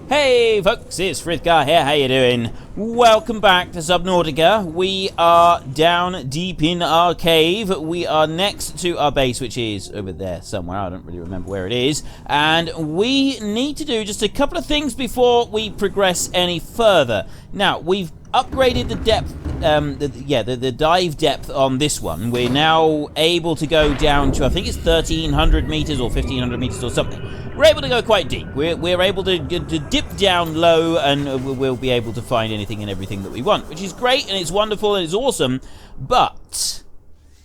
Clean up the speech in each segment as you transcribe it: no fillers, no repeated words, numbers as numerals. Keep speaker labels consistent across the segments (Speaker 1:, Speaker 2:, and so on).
Speaker 1: Hey folks, it's Frithgar here, how you doing? Welcome back to Subnautica. We are down deep in our cave. We are next to our base, which is over there somewhere. I don't really remember where it is. And we need to do just a couple of things before we progress any further. Now, we've upgraded the depth, the dive depth on this one. We're now able to go down to, I think it's 1,300 meters or 1,500 meters or something. We're able to go quite deep. We're able to dip down low, and we'll be able to find anything and everything that we want, which is great, and it's wonderful, and it's awesome. But,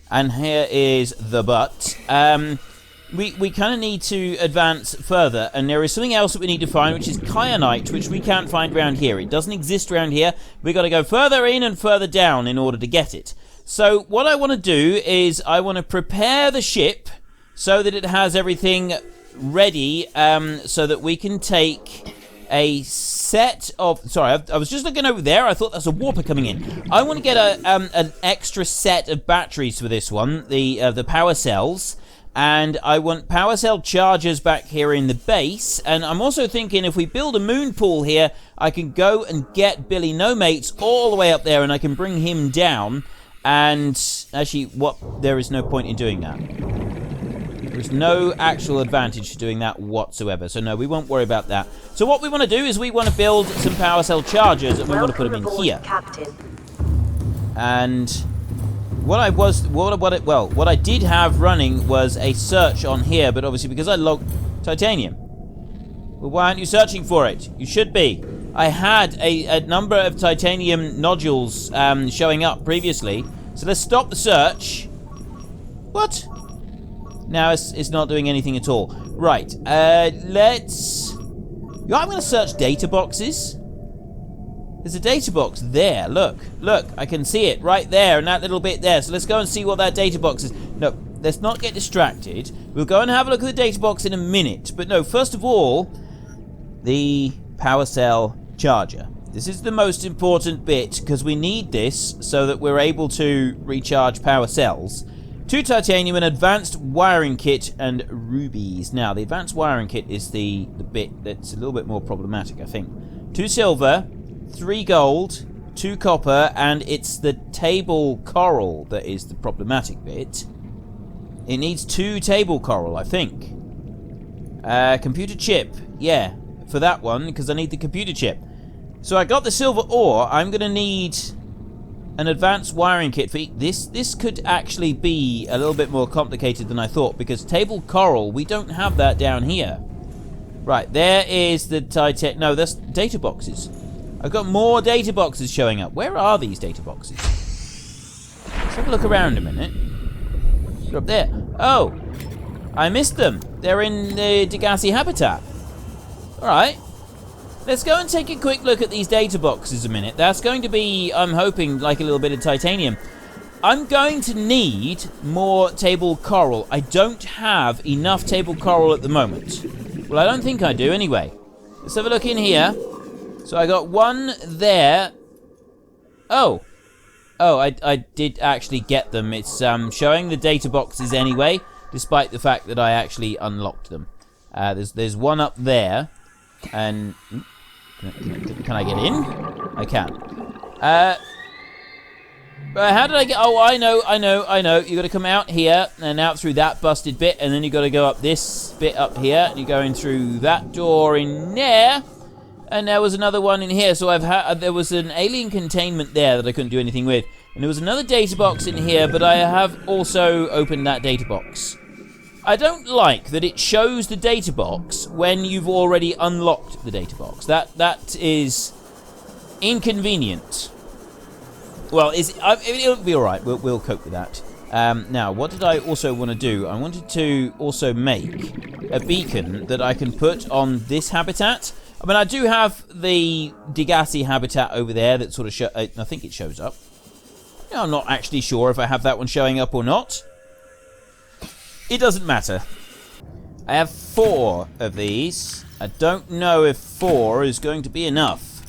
Speaker 1: and here is the but, we kind of need to advance further, and there is something else that we need to find, which is kyanite, which we can't find around here. It doesn't exist around here. We've got to go further in and further down in order to get it. So what I want to do is I want to prepare the ship so that it has everything ready, so that we can take a set of... Sorry, I was just looking over there. I thought that's a warper coming in. I want to get an extra set of batteries for this one, the power cells. And I want power cell chargers back here in the base. And I'm also thinking if we build a moon pool here, I can go and get Billy No Mates all the way up there, and I can bring him down. And actually, there is no point in doing that. There's no actual advantage to doing that whatsoever. So no, we won't worry about that. So what we want to do is we want to build some power cell chargers, and we want to put them in here. Captain. And what I did have running was a search on here, but obviously because I logged titanium. Well, why aren't you searching for it? You should be. I had a number of titanium nodules showing up previously. So let's stop the search. What? Now it's not doing anything at all. Right, let's... I'm going to search data boxes. There's a data box there. Look, I can see it right there in that little bit there. So let's go and see what that data box is. No, let's not get distracted. We'll go and have a look at the data box in a minute. But no, first of all, the power cell charger. This is the most important bit because we need this so that we're able to recharge power cells. 2 titanium, an advanced wiring kit, and rubies. Now, the advanced wiring kit is the bit that's a little bit more problematic, I think. 2 silver, 3 gold, 2 copper, and it's the table coral that is the problematic bit. It needs 2 table coral, I think. Computer chip. Yeah, for that one, because I need the computer chip. So I got the silver ore. I'm going to need an advanced wiring kit for this could actually be a little bit more complicated than I thought, because table coral, we don't have that down here. Right, there is the no, that's data boxes. I've got more data boxes showing up. Where are these data boxes? Let's have a look around a minute. They're up there. Oh, I missed them. They're in the Degassi habitat. Alright. Let's go and take a quick look at these data boxes a minute. That's going to be, I'm hoping, like a little bit of titanium. I'm going to need more table coral. I don't have enough table coral at the moment. Well, I don't think I do anyway. Let's have a look in here. So I got 1 there. Oh, I did actually get them. It's showing the data boxes anyway, despite the fact that I actually unlocked them. There's 1 up there. And can I get in? I can. How did I get... Oh, I know. You got to come out here and out through that busted bit, and then you got to go up this bit up here. And you're going through that door in there, and there was another one in here. So there was an alien containment there that I couldn't do anything with, and there was another data box in here, but I have also opened that data box. I don't like that it shows the data box when you've already unlocked the data box. That is inconvenient. Well, it'll be all right. We'll cope with that. Now, what did I also want to do? I wanted to also make a beacon that I can put on this habitat. I mean, I do have the Degassi habitat over there that sort of I think it shows up. I'm not actually sure if I have that one showing up or not. It doesn't matter. I have 4 of these. I don't know if 4 is going to be enough.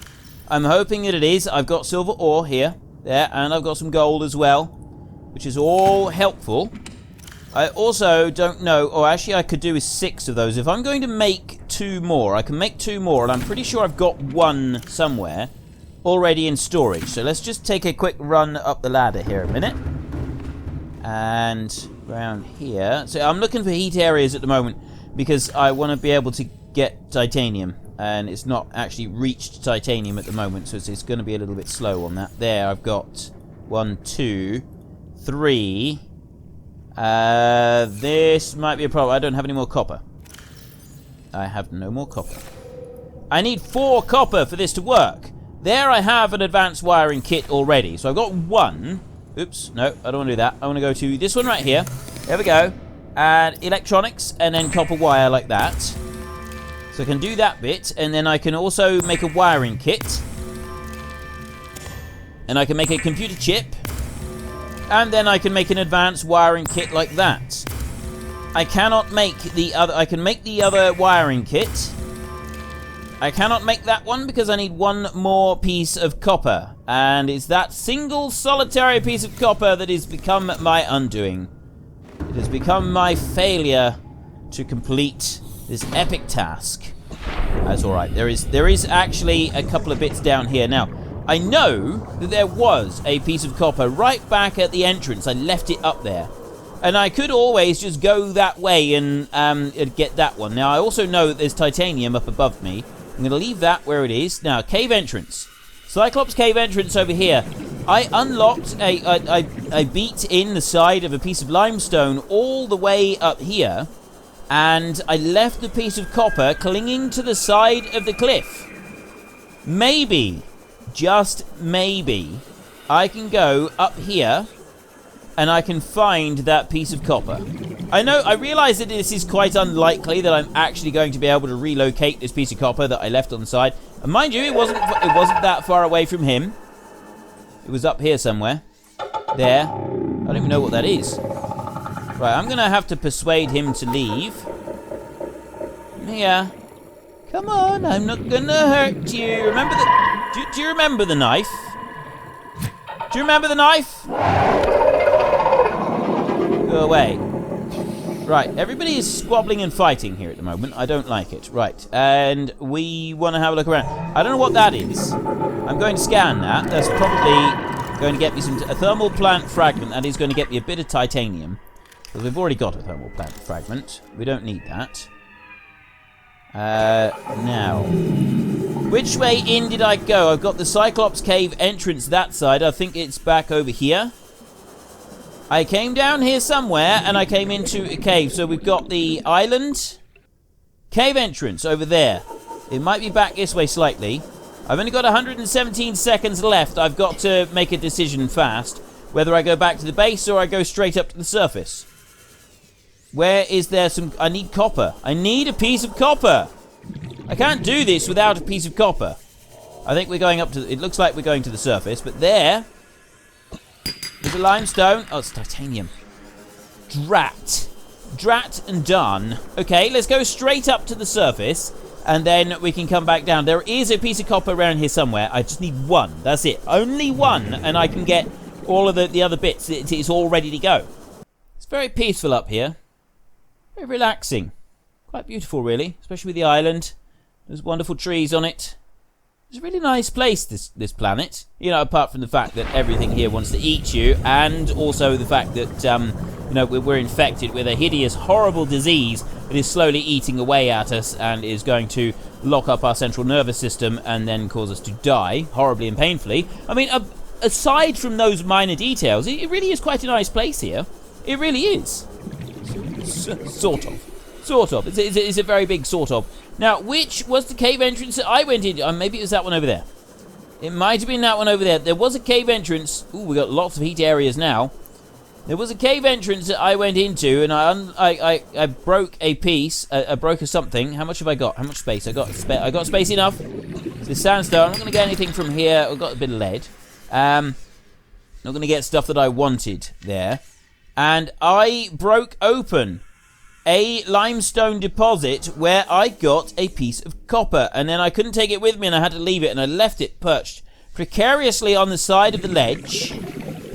Speaker 1: I'm hoping that it is. I've got silver ore here, there, and I've got some gold as well, which is all helpful. I also don't know... Oh, actually, I could do with 6 of those. If I'm going to make 2 more, I can make 2 more, and I'm pretty sure I've got 1 somewhere already in storage. So let's just take a quick run up the ladder here a minute. And around here. So I'm looking for heat areas at the moment because I want to be able to get titanium. And it's not actually reached titanium at the moment, so it's going to be a little bit slow on that. There, I've got 1, 2, 3... this might be a problem. I don't have any more copper. I have no more copper. I need 4 copper for this to work. There I have an advanced wiring kit already. So I've got 1. Oops, no, I don't want to do that. I want to go to this one right here. There we go. And electronics, and then copper wire like that. So I can do that bit, and then I can also make a wiring kit. And I can make a computer chip. And then I can make an advanced wiring kit like that. I cannot make the other... I can make the other wiring kit. I cannot make that one because I need 1 more piece of copper. And it's that single solitary piece of copper that has become my undoing. It has become my failure to complete this epic task. That's alright. There is actually a couple of bits down here. Now, I know that there was a piece of copper right back at the entrance. I left it up there. And I could always just go that way and get that one. Now, I also know that there's titanium up above me. I'm going to leave that where it is. Now, cave entrance. Cyclops cave entrance over here. I unlocked I beat in the side of a piece of limestone all the way up here. And I left the piece of copper clinging to the side of the cliff. Maybe... just maybe, I can go up here and I can find that piece of copper. I realize that this is quite unlikely that I'm actually going to be able to relocate this piece of copper that I left on the side. And mind you, it wasn't that far away from him. It was up here somewhere. There. I don't even know what that is. Right, I'm going to have to persuade him to leave. Yeah. Come on, I'm not gonna hurt you. Remember the... Do you remember the knife? Do you remember the knife? Go away. Right, everybody is squabbling and fighting here at the moment. I don't like it. Right, and we want to have a look around. I don't know what that is. I'm going to scan that. That's probably going to get me a thermal plant fragment. That is going to get me a bit of titanium. Because we've already got a thermal plant fragment. We don't need that. Now, which way in did I go? I've got the Cyclops cave entrance that side. I think it's back over here. I came down here somewhere and I came into a cave. So we've got the island cave entrance over there. It might be back this way slightly. I've only got 117 seconds left. I've got to make a decision fast whether I go back to the base or I go straight up to the surface. Where is there some... I need copper. I need a piece of copper. I can't do this without a piece of copper. I think we're going up to... It looks like we're going to the surface, but there's a limestone. Oh, it's titanium. Drat. Drat and done. Okay, let's go straight up to the surface, and then we can come back down. There is a piece of copper around here somewhere. I just need 1. That's it. Only 1, and I can get all of the other bits. It's all ready to go. It's very peaceful up here. Very relaxing. Quite beautiful, really. Especially with the island. There's wonderful trees on it. It's a really nice place, this planet. You know, apart from the fact that everything here wants to eat you. And also the fact that, you know, we're infected with a hideous, horrible disease that is slowly eating away at us and is going to lock up our central nervous system and then cause us to die horribly and painfully. I mean, aside from those minor details, it really is quite a nice place here. It really is. Sort of. It's a very big sort of. Now, which was the cave entrance that I went into? Maybe it was that one over there. It might have been that one over there. There was a cave entrance. Ooh, we got lots of heat areas now. There was a cave entrance that I went into, and I broke a piece. I broke a something. How much have I got? How much space? I got space enough. The sandstone. I'm not going to get anything from here. I've got a bit of lead. Not going to get stuff that I wanted there. And I broke open a limestone deposit where I got a piece of copper. And then I couldn't take it with me and I had to leave it. And I left it perched precariously on the side of the ledge.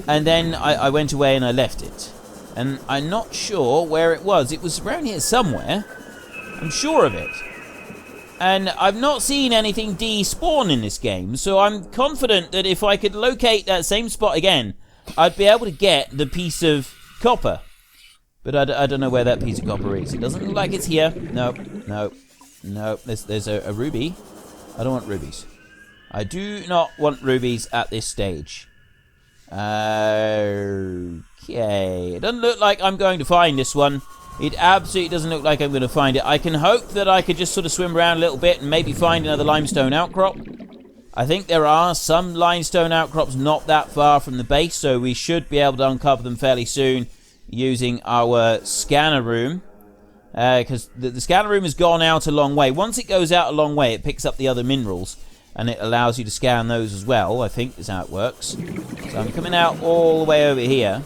Speaker 1: And then I went away and I left it. And I'm not sure where it was. It was around here somewhere. I'm sure of it. And I've not seen anything despawn in this game, so I'm confident that if I could locate that same spot again, I'd be able to get the piece of copper. But I don't know where that piece of copper is. It doesn't look like it's here. No. There's a ruby. I don't want rubies. I do not want rubies at this stage. Okay. It doesn't look like I'm going to find this one. It absolutely doesn't look like I'm going to find it. I can hope that I could just sort of swim around a little bit and maybe find another limestone outcrop. I think there are some limestone outcrops not that far from the base, so we should be able to uncover them fairly soon using our scanner room. Because the scanner room has gone out a long way. Once it goes out a long way, it picks up the other minerals, and it allows you to scan those as well, I think is how it works. So I'm coming out all the way over here.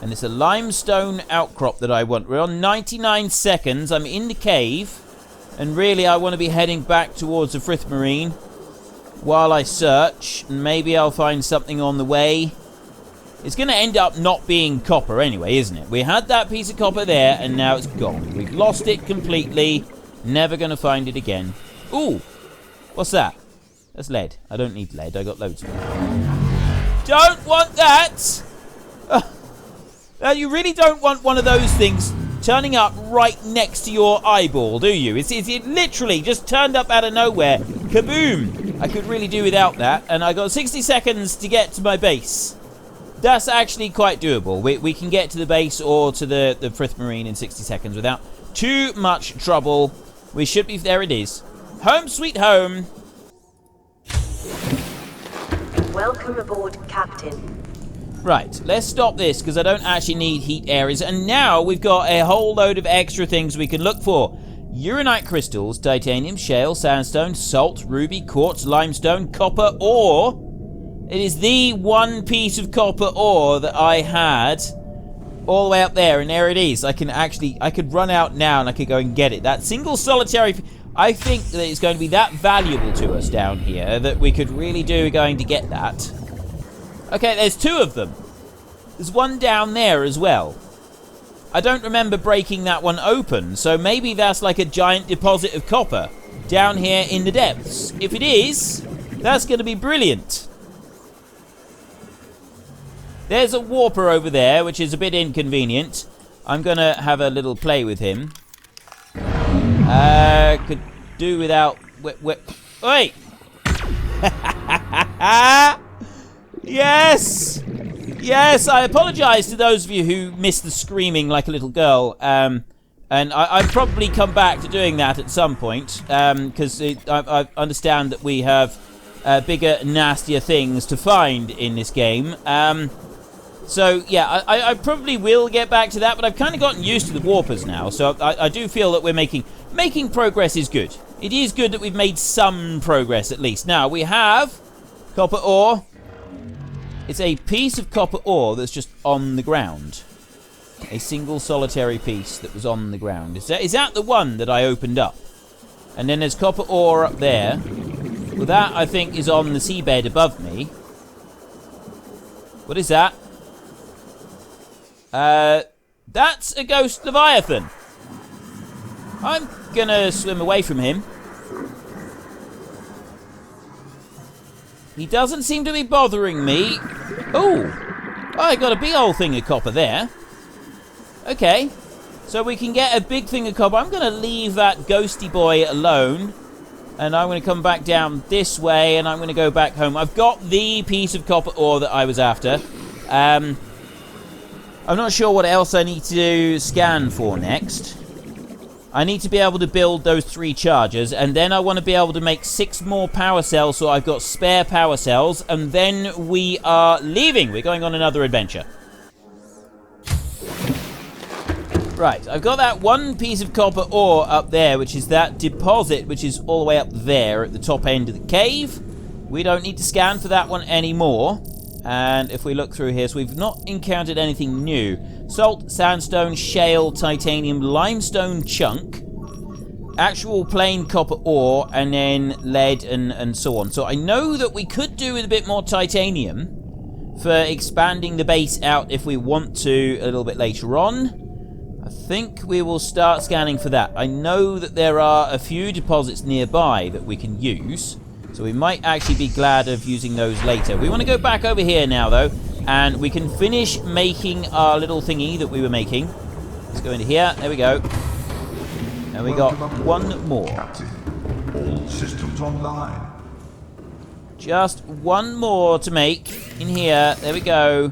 Speaker 1: And it's a limestone outcrop that I want. We're on 99 seconds. I'm in the cave. And really, I want to be heading back towards the Frithmarine while I search. And maybe I'll find something on the way. It's going to end up not being copper anyway, isn't it? We had that piece of copper there, and now it's gone. We've lost it completely. Never going to find it again. Ooh. What's that? That's lead. I don't need lead. I got loads of it. Don't want that! You really don't want one of those things turning up right next to your eyeball, do you? It literally just turned up out of nowhere. Kaboom! I could really do without that. And I got 60 seconds to get to my base. That's actually quite doable. We can get to the base or to the Frithmarine in 60 seconds without too much trouble. We should be... There it is. Home sweet home.
Speaker 2: Welcome aboard, Captain.
Speaker 1: Right, let's stop this because I don't actually need heat areas. And now we've got a whole load of extra things we can look for. Uranite crystals, titanium, shale, sandstone, salt, ruby, quartz, limestone, copper ore. It is the one piece of copper ore that I had all the way up there, and there it is. I could run out now and I could go and get it. That single solitary... I think that it's going to be that valuable to us down here that we could really do going to get that. Okay, there's two of them. There's one down there as well. I don't remember breaking that one open, so maybe that's like a giant deposit of copper down here in the depths. If it is, that's going to be brilliant. There's a warper over there, which is a bit inconvenient. I'm going to have a little play with him. Could do without... Wait! Yes! Yes, I apologise to those of you who missed the screaming like a little girl. And I'd probably come back to doing that at some point. Because I understand that we have bigger, nastier things to find in this game. So, yeah, I probably will get back to that. But I've kind of gotten used to the warpers now. So I do feel that we're making progress is good. It is good that we've made some progress at least. Now, we have copper ore. It's a piece of copper ore that's just on the ground. A single solitary piece that was on the ground. Is that the one that I opened up? And then there's copper ore up there. Well, that, I think, is on the seabed above me. What is that? That's a ghost leviathan. I'm gonna swim away from him. He doesn't seem to be bothering me. Oh, I got a big old thing of copper there. Okay, so we can get a big thing of copper. I'm going to leave that ghosty boy alone. And I'm going to come back down this way, and I'm going to go back home. I've got the piece of copper ore that I was after. I'm not sure what else I need to scan for next. I need to be able to build those 3 chargers, and then I want to be able to make 6 more power cells, so I've got spare power cells, and then we are leaving. We're going on another adventure. Right, I've got that one piece of copper ore up there, which is that deposit, which is all the way up there at the top end of the cave. We don't need to scan for that one anymore. And if we look through here, so we've not encountered anything new. Salt, sandstone, shale, titanium, limestone chunk, actual plain copper ore, and then lead and so on. So I know that we could do with a bit more titanium. for expanding the base out if we want to a little bit later on. I think we will start scanning for that. I know that there are a few deposits nearby that we can use, so we might actually be glad of using those later. We want to go back over here now, though, and we can finish making our little thingy that we were making. Let's go into here. There we go. And we got one more.
Speaker 3: Captain. All systems online.
Speaker 1: Just one more to make in here. There we go.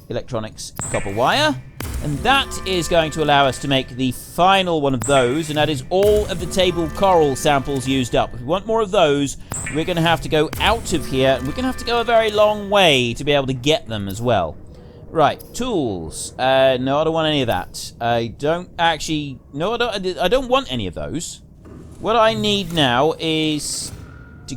Speaker 1: Electronics, copper wire. And that is going to allow us to make the final one of those, and that is all of the table coral samples used up. If we want more of those, we're going to have to go out of here, and we're going to have to go a very long way to be able to get them as well. Right, tools. No, I don't want any of that. I don't actually... No, I don't want any of those. What I need now is... to...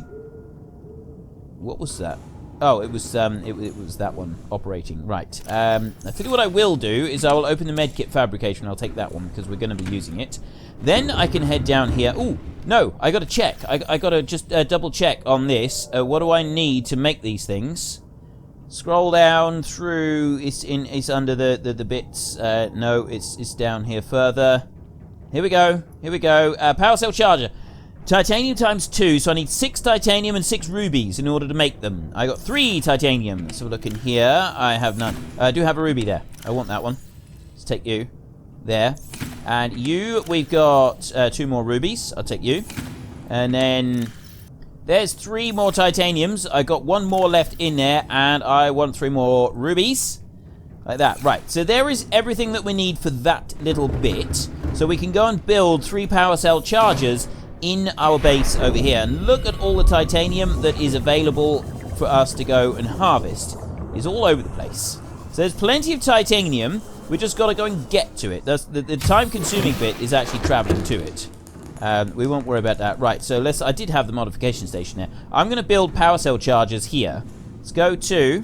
Speaker 1: What was that? Oh, it was that one operating. Right. I tell you what I will do is I will open the medkit fabricator and I'll take that one because we're going to be using it. Then I can head down here. Ooh, no, I got to check. I got to just double check on this. What do I need to make these things? Scroll down through. It's under the bits. No, it's down here further. Here we go. Here we go. Power cell charger. Titanium times 2, so I need 6 titanium and 6 rubies in order to make them. I got 3 titanium. So look in here. I have none. I do have a ruby there. I want that one. Let's take you. There. And you, we've got 2 more rubies. I'll take you. And then there's 3 more titaniums. I got 1 more left in there, and I want 3 more rubies. Like that. Right. So there is everything that we need for that little bit. So we can go and build 3 power cell chargers in our base over here, and look at all the titanium that is available for us to go and harvest. It's all over the place. So there's plenty of titanium. We just got to go and get to it. The time-consuming bit is actually traveling to it. We won't worry about that. Right, so I did have the modification station there. I'm going to build power cell chargers here. Let's go to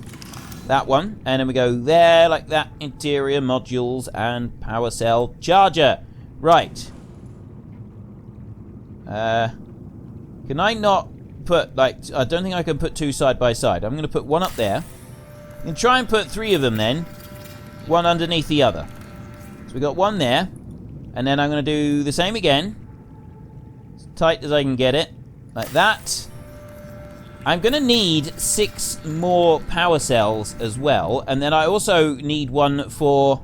Speaker 1: that one, and then we go there like that. Interior modules and power cell charger. Right. Can I not put, like, I don't think I can put 2 side by side. I'm going to put 1 up there. I'm going to try and put 3 of them then. 1 underneath the other. So we got 1 there. And then I'm going to do the same again. As tight as I can get it. Like that. I'm going to need 6 more power cells as well. And then I also need 1 for...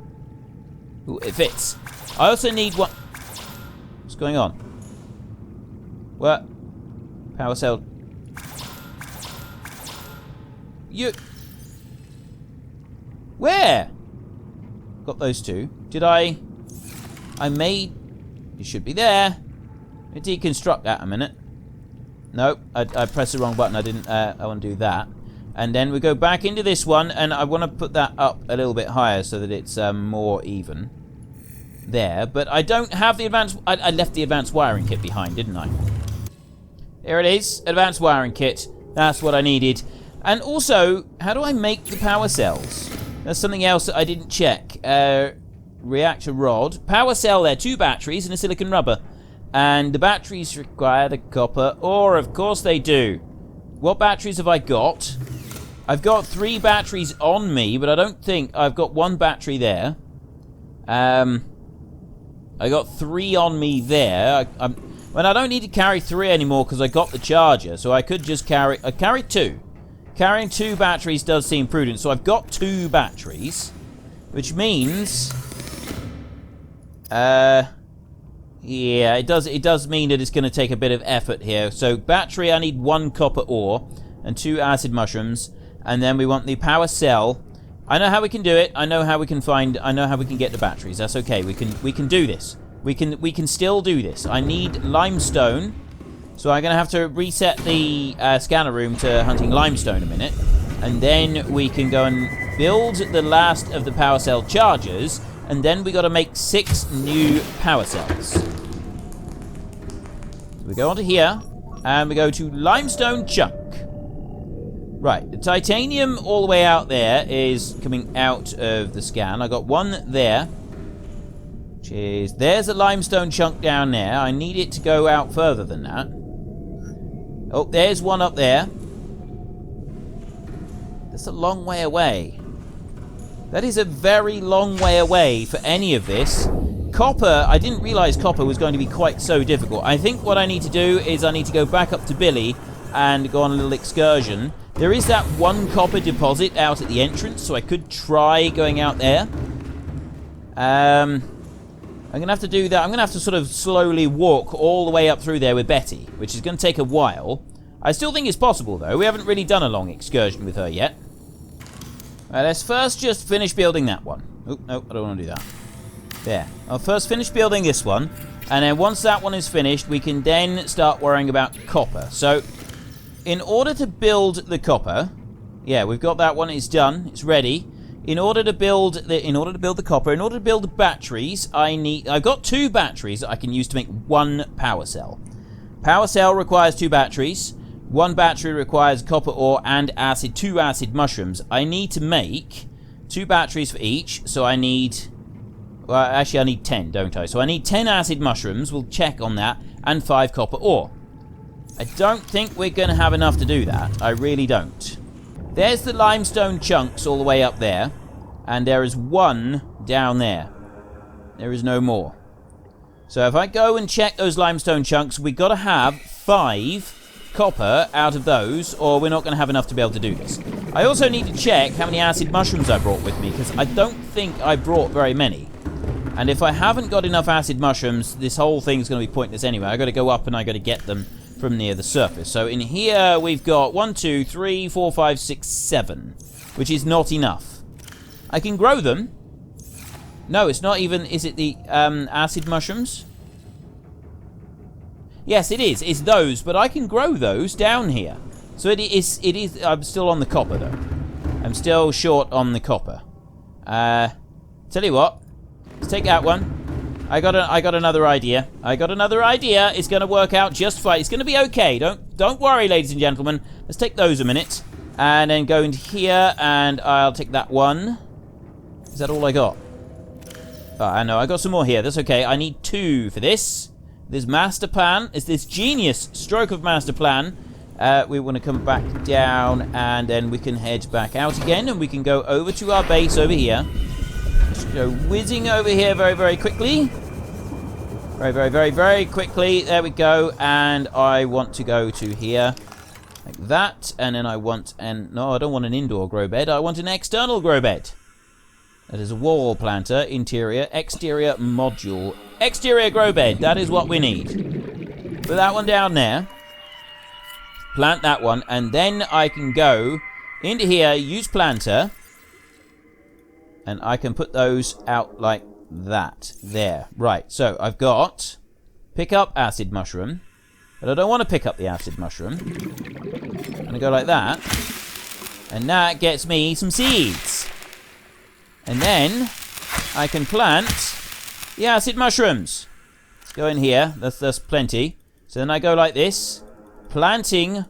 Speaker 1: Ooh, it fits. I also need 1... What's going on? What? Power cell. You. Where? Got those 2. Did I made. It should be there. Let me deconstruct that a minute. Nope. I pressed the wrong button. I didn't. I want to do that. And then we go back into this one, and I want to put that up a little bit higher so that it's more even. There. But I don't have the advanced. I left the advanced wiring kit behind, didn't I? There it is, advanced wiring kit. That's what I needed. And also, how do I make the power cells? That's something else that I didn't check. Reactor rod. Power cell there, 2 batteries and a silicon rubber. And the batteries require the copper ore, of course they do. What batteries have I got? I've got 3 batteries on me, but I don't think I've got 1 battery there. I got 3 on me there. Well, I don't need to carry 3 anymore because I got the charger, so I could just carry... I carried 2. Carrying 2 batteries does seem prudent, so I've got 2 batteries, which means... yeah, it does mean that it's going to take a bit of effort here. So, battery, I need 1 copper ore and 2 acid mushrooms, and then we want the power cell. I know how we can do it. I know how we can get the batteries. That's okay. We can do this. We can still do this. I need limestone, so I'm going to have to reset the scanner room to hunting limestone a minute, and then we can go and build the last of the power cell chargers, and then we got to make 6 new power cells. We go onto here, and we go to limestone chunk. Right, the titanium all the way out there is coming out of the scan. I got 1 there. There's a limestone chunk down there. I need it to go out further than that. Oh, there's 1 up there. The That's a long way away. That is a very long way away for any of this. Copper, I didn't realize copper was going to be quite so difficult. I think what I need to do is I need to go back up to Billy and go on a little excursion. There is that one copper deposit out at the entrance, so I could try going out there. I'm going to have to do that. I'm going to have to sort of slowly walk all the way up through there with Betty, which is going to take a while. I still think it's possible, though. We haven't really done a long excursion with her yet. Right, let's first just finish building that one. Oh, no, I don't want to do that. There. I'll first finish building this one, and then once that one is finished, we can then start worrying about copper. So, in order to build the copper, yeah, we've got that one. It's done. It's ready. In order to build the copper, in order to build the batteries, I've got 2 batteries that I can use to make 1 power cell. Power cell requires 2 batteries. 1 battery requires copper ore and 2 acid mushrooms. I need to make 2 batteries for each, so I need... Well, actually, I need 10, don't I? So I need 10 acid mushrooms, we'll check on that, and 5 copper ore. I don't think we're going to have enough to do that. I really don't. There's the limestone chunks all the way up there, and there is 1 down there. There is no more. So if I go and check those limestone chunks, we've got to have 5 copper out of those, or we're not going to have enough to be able to do this. I also need to check how many acid mushrooms I brought with me, because I don't think I brought very many. And if I haven't got enough acid mushrooms, this whole thing's going to be pointless anyway. I've got to go up and I've got to get them from near the surface. So in here we've got 1, 2, 3, 4, 5, 6, 7, which is not enough. I can grow them. No, it's not even... Is it the acid mushrooms? Yes, it is. It's those, but I can grow those down here. So it is. I'm still on the copper, though. I'm still short on the copper. Tell you what. Let's take that one. I got another idea. It's going to work out just fine. It's going to be okay. Don't worry, ladies and gentlemen. Let's take those a minute. And then go into here, and I'll take that one. Is that all I got? Oh, I know. I got some more here. That's okay. I need 2 for this. This master plan is this genius stroke of master plan. We want to come back down, and then we can head back out again, and we can go over to our base over here. Just go whizzing over here very, very quickly. Very, very, very, very quickly. There we go. And I want to go to here like that, and then I want no, I don't want an indoor grow bed. I want an external grow bed. That is a wall planter, interior, exterior module. Exterior grow bed, that is what we need. Put that one down there. Plant that one, and then I can go into here, use planter, and I can put those out like that. There. Right, so I've got pick up acid mushroom, but I don't want to pick up the acid mushroom. I'm going to go like that, and that gets me some seeds. And then I can plant the acid mushrooms. Let's go in here. That's plenty. So then I go like this, planting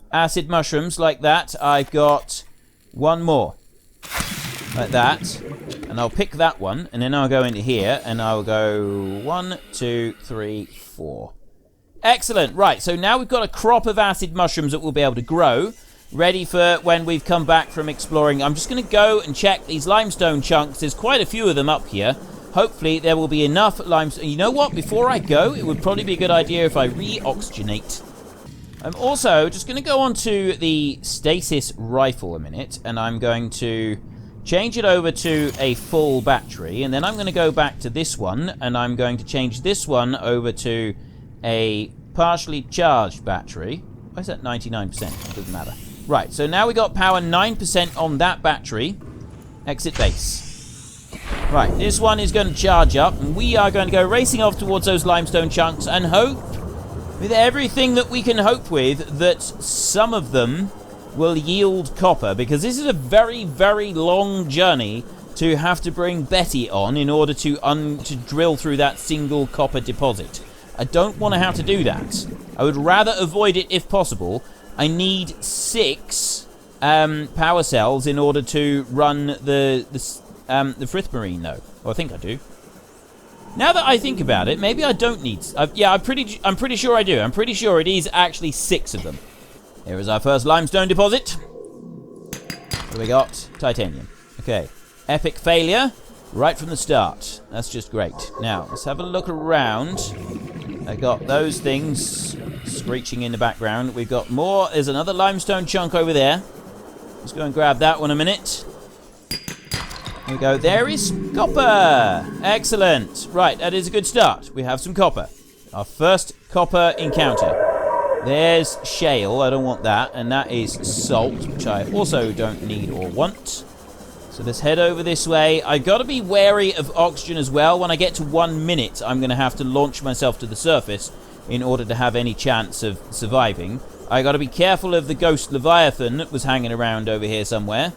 Speaker 1: acid mushrooms like that. I've got 1 more. Like that. And I'll pick that one, and then I'll go into here, and I'll go 1, 2, 3, 4. Excellent. Right, so now we've got a crop of acid mushrooms that we'll be able to grow, ready for when we've come back from exploring. I'm just going to go and check these limestone chunks. There's quite a few of them up here. Hopefully there will be enough limestone. You know what? Before I go, it would probably be a good idea if I re-oxygenate. I'm also just going to go on to the stasis rifle a minute, and I'm going to change it over to a full battery, and then I'm going to go back to this one, and I'm going to change this one over to a partially charged battery. Why is that 99%? It doesn't matter. Right, so now we got power 9% on that battery. Exit base. Right, this one is going to charge up, and we are going to go racing off towards those limestone chunks and hope, with everything that we can hope with, that some of them will yield copper, because this is a very, very long journey to have to bring Betty on in order to drill through that single copper deposit. I don't want to have to do that. I would rather avoid it if possible. I need 6 power cells in order to run the Frithmarine, though. Well, I think I do. Now that I think about it, maybe I don't need... yeah, I'm pretty sure I do. I'm pretty sure it is actually 6 of them. Here is our first limestone deposit. What do we got? Titanium. Okay. Epic failure right from the start. That's just great. Now, let's have a look around. I got those things screeching in the background. We've got more. There's another limestone chunk over there. Let's go and grab that one a minute. There we go. There is copper. Excellent. Right, that is a good start. We have some copper. Our first copper encounter. There's shale. I don't want that. And that is salt, which I also don't need or want. So let's head over this way. I've got to be wary of oxygen as well. When I get to 1 minute, I'm going to have to launch myself to the surface in order to have any chance of surviving. I got to be careful of the ghost Leviathan that was hanging around over here somewhere.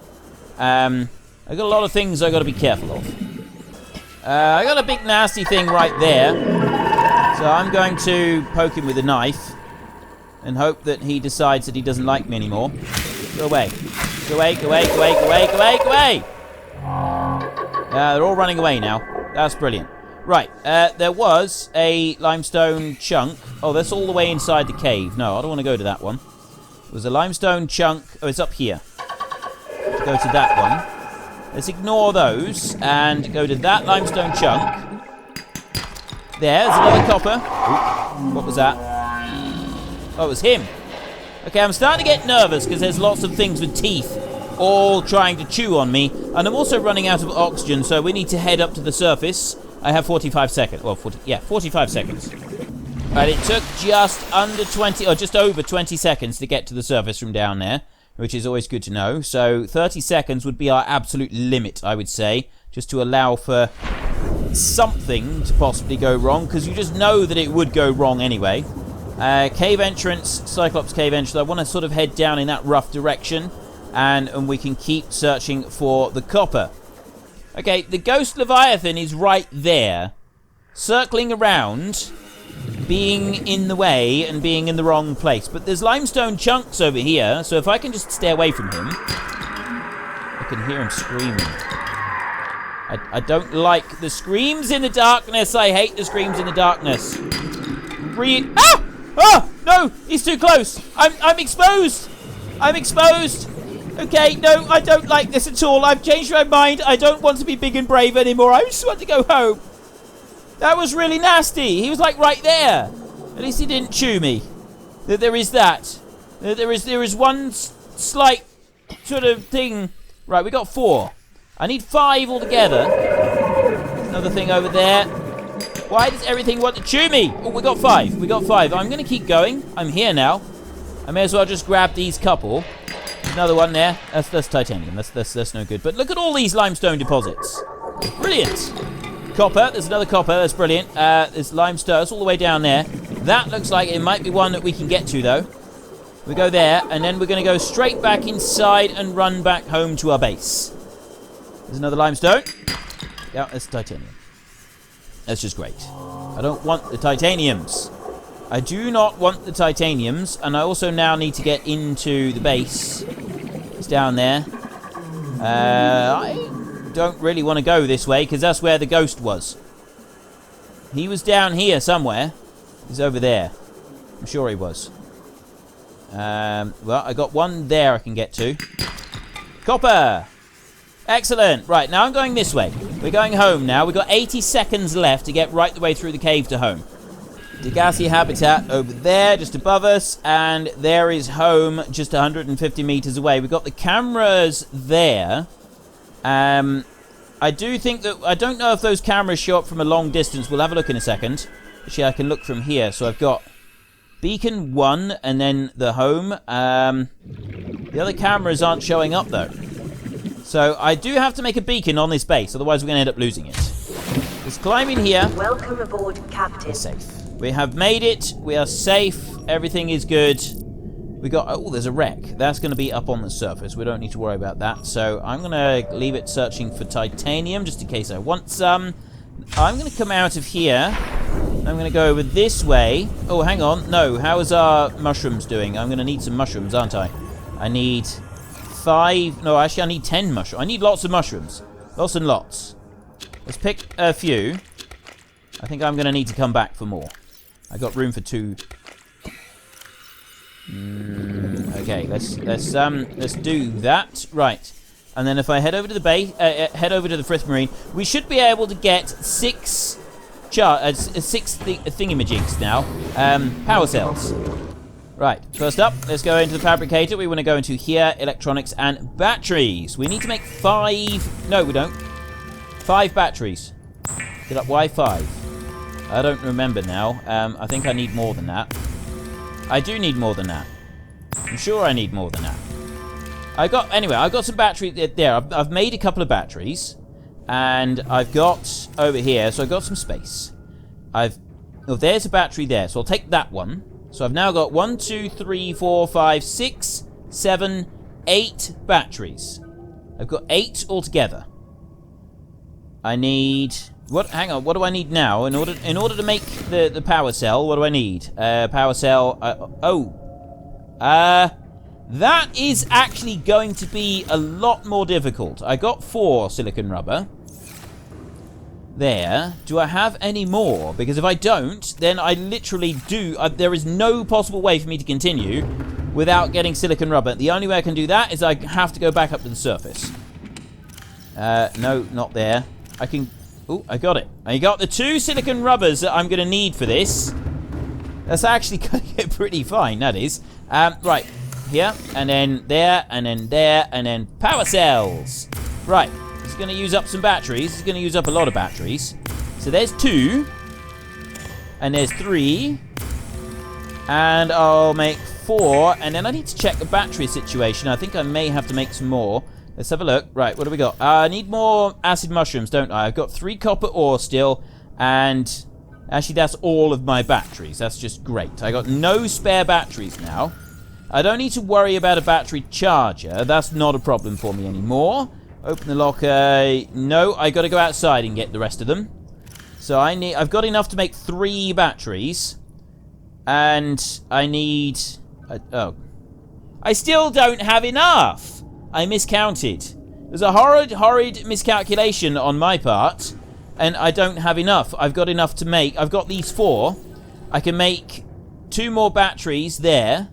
Speaker 1: I've got a lot of things I've got to be careful of. I got a big nasty thing right there. So I'm going to poke him with a knife and hope that he decides that he doesn't like me anymore. Go away. Go away, go away, go away, go away, go away, go away! They're all running away now. That's brilliant. Right, there was a limestone chunk. Oh, that's all the way inside the cave. No, I don't want to go to that one. There was a limestone chunk. Oh, it's up here. Let's go to that one. Let's ignore those and go to that limestone chunk. There's another copper. Ooh, what was that? Oh, it was him. Okay, I'm starting to get nervous because there's lots of things with teeth all trying to chew on me. And I'm also running out of oxygen, so we need to head up to the surface. I have 45 seconds. Well, 45 seconds. Right, it took just under 20, or just over 20 seconds to get to the surface from down there, which is always good to know. So 30 seconds would be our absolute limit, I would say, just to allow for something to possibly go wrong, because you just know that it would go wrong anyway. Cave entrance, Cyclops cave entrance. I want to sort of head down in that rough direction, and we can keep searching for the copper. Okay, the ghost Leviathan is right there, circling around, being in the way and being in the wrong place. But there's limestone chunks over here, so if I can just stay away from him. I can hear him screaming. I don't like the screams in the darkness. I hate the screams in the darkness. Ah! Oh, no, he's too close. I'm exposed. I'm exposed. Okay, no, I don't like this at all. I've changed my mind. I don't want to be big and brave anymore. I just want to go home. That was really nasty. He was like right there. At least he didn't chew me. There is that. There is one slight sort of thing. Right, we got 4. I need 5 altogether. Another thing over there. Why does everything want to chew me? Oh, we got 5. We got 5. I'm going to keep going. I'm here now. I may as well just grab these couple. Another one there. That's titanium. That's no good. But look at all these limestone deposits. Brilliant. Copper. There's another copper. That's brilliant. There's limestone. It's all the way down there. That looks like it might be one that we can get to, though. We go there, and then we're going to go straight back inside and run back home to our base. There's another limestone. Yeah, that's titanium. That's just great. I don't want the titaniums. I do not want the titaniums, and I also now need to get into the base. It's down there. I don't really want to go this way, because that's where the ghost was. He was down here somewhere. He's over there. I'm sure he was. Well, I got one there I can get to. Copper! Excellent. Right, now I'm going this way. We're going home now. We've got 80 seconds left to get right the way through the cave to home. Degassi habitat over there, just above us. And there is home just 150 meters away. We've got the cameras there. I do think that... I don't know if those cameras show up from a long distance. We'll have a look in a second. Actually, I can look from here. So I've got beacon 1 and then the home. The other cameras aren't showing up, though. So I do have to make a beacon on this base, otherwise we're going to end up losing it. Let's climb in here.
Speaker 2: Welcome aboard, Captain.
Speaker 1: We're safe. We have made it. We are safe. Everything is good. We got... Oh, there's a wreck. That's going to be up on the surface. We don't need to worry about that. So I'm going to leave it searching for titanium, just in case I want some. I'm going to come out of here. I'm going to go over this way. Oh, hang on. No, how is our mushrooms doing? I'm going to need some mushrooms, aren't I? I need... 5... No, actually, I need 10 mushrooms. I need lots of mushrooms. Lots and lots. Let's pick a few. I think I'm going to need to come back for more. I got room for 2. Okay, let's do that. Right. And then if I head over to the base, head over to the Frithmarine, we should be able to get six thingamajigs now. Power cells. Right, first up, let's go into the fabricator. We want to go into here, electronics and batteries. We need to make 5... No, we don't. 5 batteries. Get up, why 5? I don't remember now. I think I need more than that. I do need more than that. I'm sure I need more than that. Anyway, I've got some battery there. I've made a couple of batteries. And I've got over here, so I've got some space. There's a battery there, so I'll take that one. So I've now got 1, 2, 3, 4, 5, 6, 7, 8 batteries. I've got 8 altogether. I need... What? Hang on, what do I need now? In order to make the power cell, what do I need? Power cell... that is actually going to be a lot more difficult. I got 4 silicon rubber. There. Do I have any more? Because if I don't, then I literally do... there is no possible way for me to continue without getting silicon rubber. The only way I can do that is I have to go back up to the surface. No, not there. I can... Oh, I got it. I got the 2 silicon rubbers that I'm going to need for this. That's actually going to get pretty fine, that is. Right. Here, and then there, and then there, and then power cells. Right. It's going to use up some batteries. It's going to use up a lot of batteries. So there's 2. And there's 3. And I'll make 4. And then I need to check the battery situation. I think I may have to make some more. Let's have a look. Right, what do we got? I need more acid mushrooms, don't I? I've got 3 copper ore still. And actually, that's all of my batteries. That's just great. I got no spare batteries now. I don't need to worry about a battery charger. That's not a problem for me anymore. Open the locker. No, I got to go outside and get the rest of them. So I've got enough to make 3 batteries. And I need... I still don't have enough. I miscounted. There's a horrid miscalculation on my part. And I don't have enough. I've got enough to make... I've got these 4. I can make 2 more batteries there.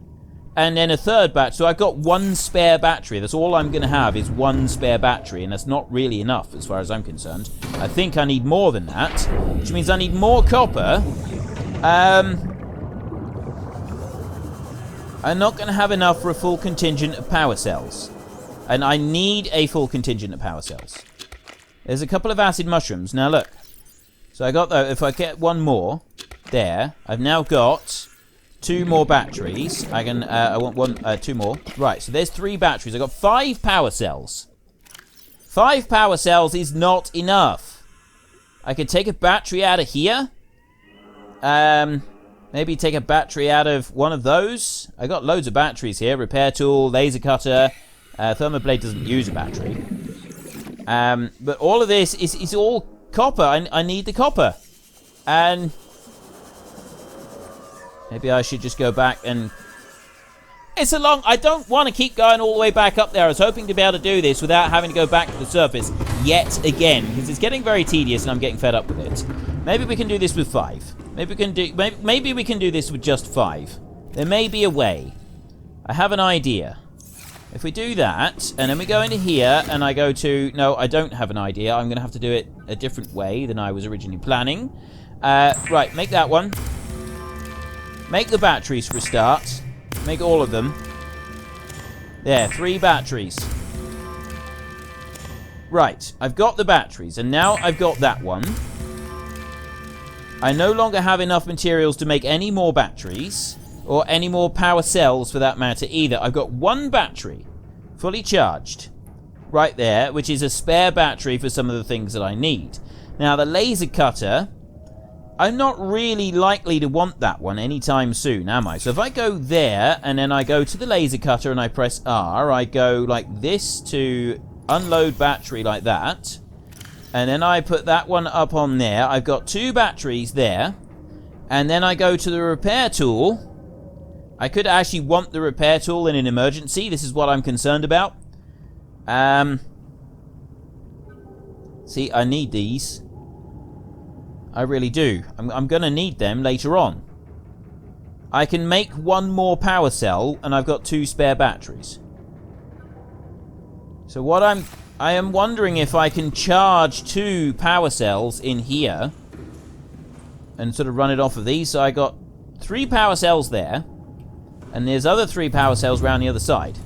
Speaker 1: And then a 3rd battery. So I've got 1 spare battery. That's all I'm going to have is 1 spare battery. And that's not really enough as far as I'm concerned. I think I need more than that. Which means I need more copper. I'm not going to have enough for a full contingent of power cells. And I need a full contingent of power cells. There's a couple of acid mushrooms. Now look. So I got though. If I get 1 more. There. I've now got... 2 more batteries. I want 2 more. Right, so there's 3 batteries. I got 5 power cells. 5 power cells is not enough. I could take a battery out of here. Maybe take a battery out of one of those. I got loads of batteries here. Repair tool, laser cutter. Thermoblade doesn't use a battery. But all of this is all copper. I need the copper. And... maybe I should just go back and... It's a long... I don't want to keep going all the way back up there. I was hoping to be able to do this without having to go back to the surface yet again. Because it's getting very tedious and I'm getting fed up with it. Maybe we can do this with 5. Maybe we can do this with just 5. There may be a way. I have an idea. If we do that, and then we go into here, and I go to... No, I don't have an idea. I'm going to have to do it a different way than I was originally planning. Right, make that one. Make the batteries for a start. Make all of them. There, 3 batteries. Right, I've got the batteries, and now I've got that one. I no longer have enough materials to make any more batteries, or any more power cells for that matter either. I've got 1 battery, fully charged, right there, which is a spare battery for some of the things that I need. Now, the laser cutter... I'm not really likely to want that one anytime soon, am I? So if I go there, and then I go to the laser cutter and I press R, I go like this to unload battery like that. And then I put that one up on there. I've got 2 batteries there. And then I go to the repair tool. I could actually want the repair tool in an emergency. This is what I'm concerned about. See, I need these. I really do. I'm going to need them later on. I can make 1 more power cell, and I've got 2 spare batteries. So what I'm I am wondering if I can charge 2 power cells in here and sort of run it off of these. So I got 3 power cells there, and there's other 3 power cells around the other side.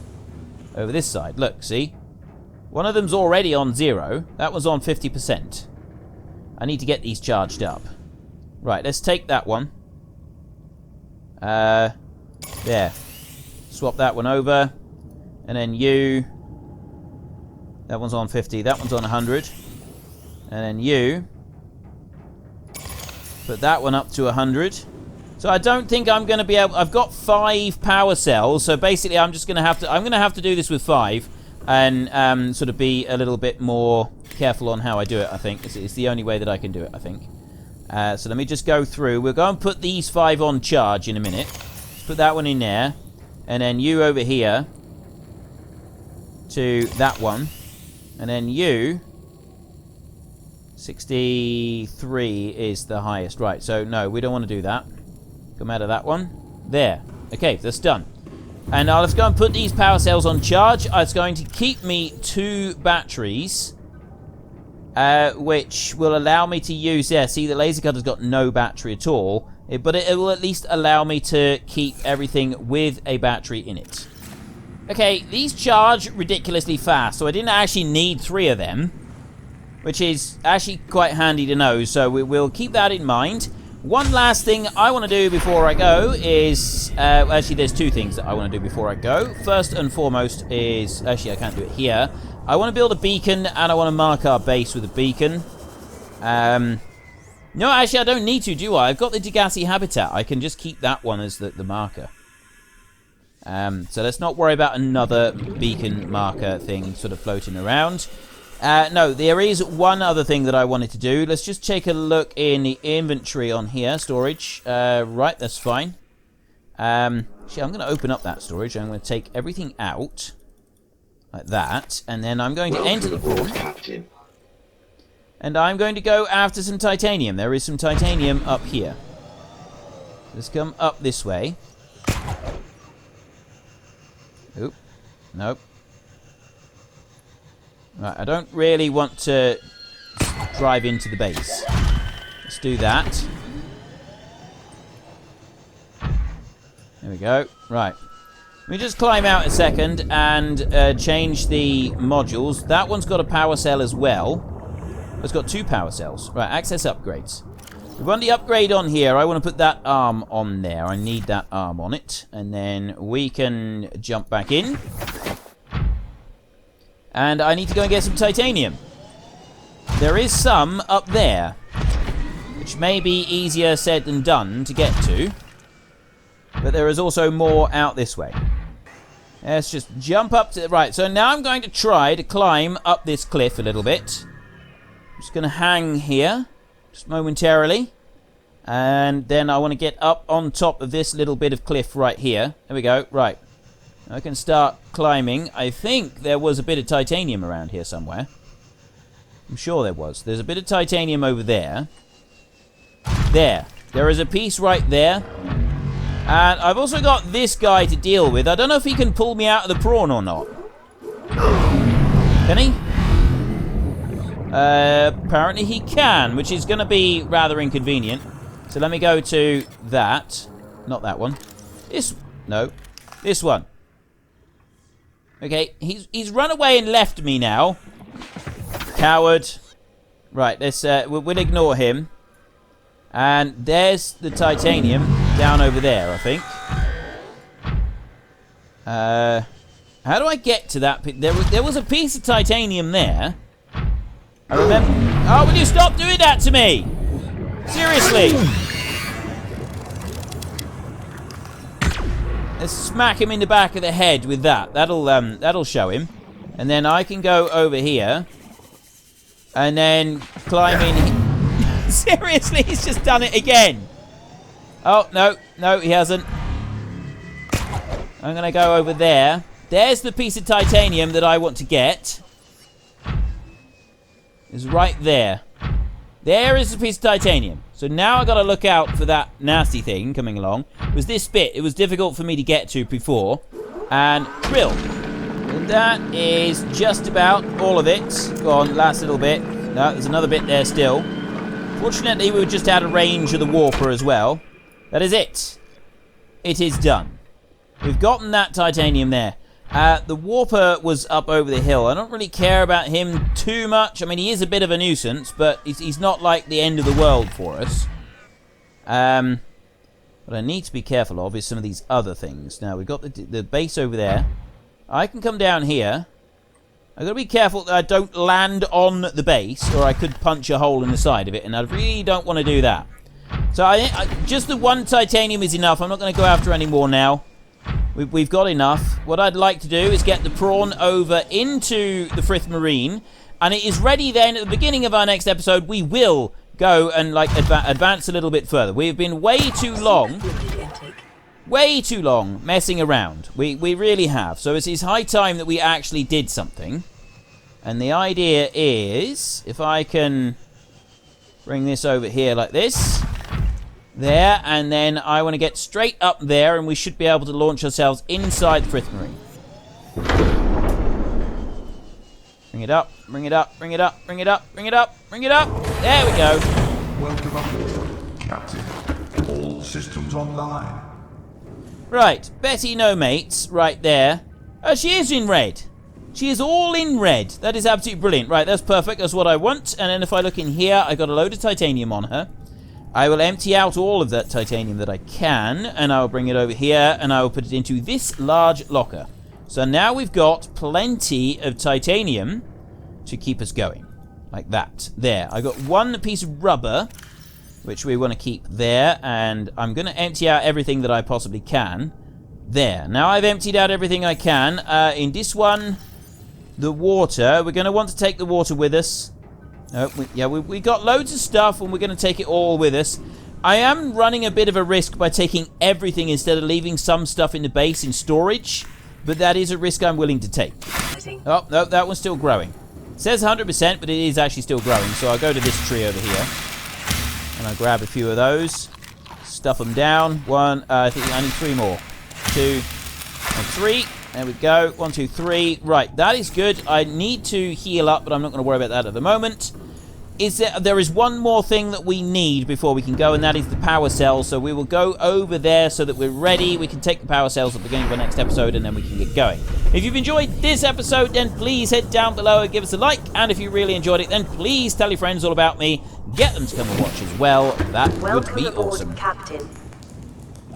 Speaker 1: Over this side. Look, see? One of them's already on 0. That one's on 50%. I need to get these charged up. Right, let's take that one. There. Swap that one over. And then you. That one's on 50. That one's on 100. And then you. Put that one up to 100. So I don't think I'm going to be able... I've got 5 power cells. So basically I'm just going to have to... I'm going to have to do this with 5. And sort of be a little bit more careful on how I do it, I think. It's the only way that I can do it, I think. So let me just go through. We'll go and put these 5 on charge in a minute. Let's put that one in there. And then you over here. To that one. And then you... 63 is the highest. Right, so no, we don't want to do that. Come out of that one. There. Okay, that's done. And let's go and put these power cells on charge. It's going to keep me 2 batteries. Which will allow me to use... Yeah, see, the laser cutter's got no battery at all. But it will at least allow me to keep everything with a battery in it. Okay, these charge ridiculously fast. So I didn't actually need 3 of them. Which is actually quite handy to know. So we'll keep that in mind. One last thing I want to do before I go is... actually, there's 2 things that I want to do before I go. First and foremost is... Actually, I can't do it here. I want to build a beacon, and I want to mark our base with a beacon. No, actually, I don't need to, do I? I've got the Degassi habitat. I can just keep that one as the marker. So let's not worry about another beacon marker thing sort of floating around. No, there is one other thing that I wanted to do. Let's just take a look in the inventory on here. Storage. Right, that's fine. Actually, I'm going to open up that storage. I'm going to take everything out. Like that. And then I'm going to enter the port.
Speaker 4: Captain.
Speaker 1: And I'm going to go after some titanium. There is some titanium up here. Let's come up this way. Oop. Nope. Right, I don't really want to drive into the base. Let's do that. There we go. Right. Let me just climb out a second and change the modules. That one's got a power cell as well. It's got 2 power cells. Right, access upgrades. We want the upgrade on here. I want to put that arm on there. I need that arm on it. And then we can jump back in. And I need to go and get some titanium. There is some up there, which may be easier said than done to get to. But there is also more out this way. Let's just jump up to... Right, so now I'm going to try to climb up this cliff a little bit. I'm just going to hang here, just momentarily. And then I want to get up on top of this little bit of cliff right here. There we go, right. I can start climbing. I think there was a bit of titanium around here somewhere. I'm sure there was. There's a bit of titanium over there. There. There is a piece right there. And I've also got this guy to deal with. I don't know if he can pull me out of the prawn or not. Can he? Apparently he can, which is going to be rather inconvenient. So let me go to that. Not that one. This... No. This one. Okay, he's run away and left me now. Coward. Right, let's we'll ignore him. And there's the titanium down over there, I think. How do I get to that? There was a piece of titanium there. I remember... Oh, will you stop doing that to me? Seriously. Let's smack him in the back of the head with that. That'll show him. And then I can go over here. And then climb in. Seriously, he's just done it again. Oh, no. No, he hasn't. I'm going to go over there. There's the piece of titanium that I want to get. It's right there. There is the piece of titanium. So now I got to look out for that nasty thing coming along. It was this bit. It was difficult for me to get to before. And drill. that is just about all of it. Go on, last little bit. No, there's another bit there still. Fortunately, we were just out of range of the warper as well. That is it. It is done. We've gotten that titanium there. The warper was up over the hill. I don't really care about him too much. I mean, he is a bit of a nuisance, but he's not like the end of the world for us. What I need to be careful of is some of these other things. Now, we've got the base over there. I can come down here. I've got to be careful that I don't land on the base, or I could punch a hole in the side of it, and I really don't want to do that. So just the one titanium is enough. I'm not going to go after any more now. We've got enough. What I'd like to do is get the prawn over into the Frithmarine, and it is ready then at the beginning of our next episode. We will go and advance a little bit further. We've been way too long messing around. We really have. So it's high time that we actually did something. And the idea is, if I can bring this over here like this, there, and then I want to get straight up there, and we should be able to launch ourselves inside the Frithmarine. Bring it up, bring it up, bring it up, bring it up, bring it up, bring it up. There we go.
Speaker 3: Welcome aboard, Captain. All systems online.
Speaker 1: Right, Betty No Mates, right there. Oh, she is in red. She is all in red. That is absolutely brilliant. Right, that's perfect. That's what I want. And then if I look in here, I got a load of titanium on her. I will empty out all of that titanium that I can, and I will bring it over here, and I will put it into this large locker. So now we've got plenty of titanium to keep us going. Like that. There. I got one piece of rubber, which we want to keep there, and I'm going to empty out everything that I possibly can. There. Now I've emptied out everything I can. In this one, the water. We're going to want to take the water with us. We got loads of stuff, and we're going to take it all with us. I am running a bit of a risk by taking everything instead of leaving some stuff in the base in storage, but that is a risk I'm willing to take. Oh, no, that one's still growing. It says 100%, but it is actually still growing, so I'll go to this tree over here, and I'll grab a few of those, stuff them down. One, I think I need 3 more. 2 and 3. There we go. 1, 2, 3. Right, that is good. I need to heal up, but I'm not going to worry about that at the moment. There is one more thing that we need before we can go, and that is the power cell. So we will go over there so that we're ready. We can take the power cells at the beginning of the next episode, and then we can get going. If you've enjoyed this episode, then please head down below and give us a like. And if you really enjoyed it, then please tell your friends all about me. Get them to come and watch as well. That would be awesome.
Speaker 2: Captain.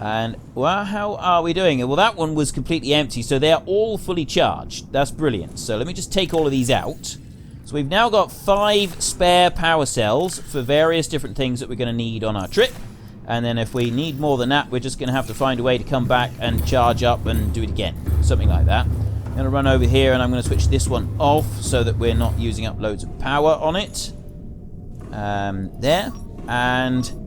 Speaker 1: And, well, how are we doing? Well, that one was completely empty, so they're all fully charged. That's brilliant. So let me just take all of these out. So we've now got 5 spare power cells for various different things that we're going to need on our trip. And then if we need more than that, we're just going to have to find a way to come back and charge up and do it again. Something like that. I'm going to run over here, and I'm going to switch this one off so that we're not using up loads of power on it. There. And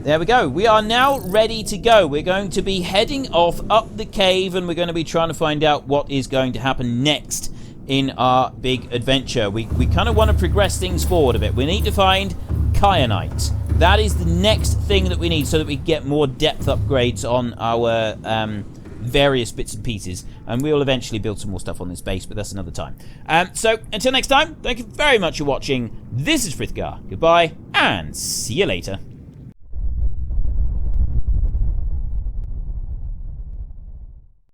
Speaker 1: there we go. We are now ready to go. We're going to be heading off up the cave, and we're going to be trying to find out what is going to happen next in our big adventure. We kind of want to progress things forward a bit. We need to find kyanite. That is the next thing that we need so that we get more depth upgrades on our various bits and pieces. And we will eventually build some more stuff on this base, but that's another time. So, until next time, thank you very much for watching. This is Frithgar. Goodbye, and see you later.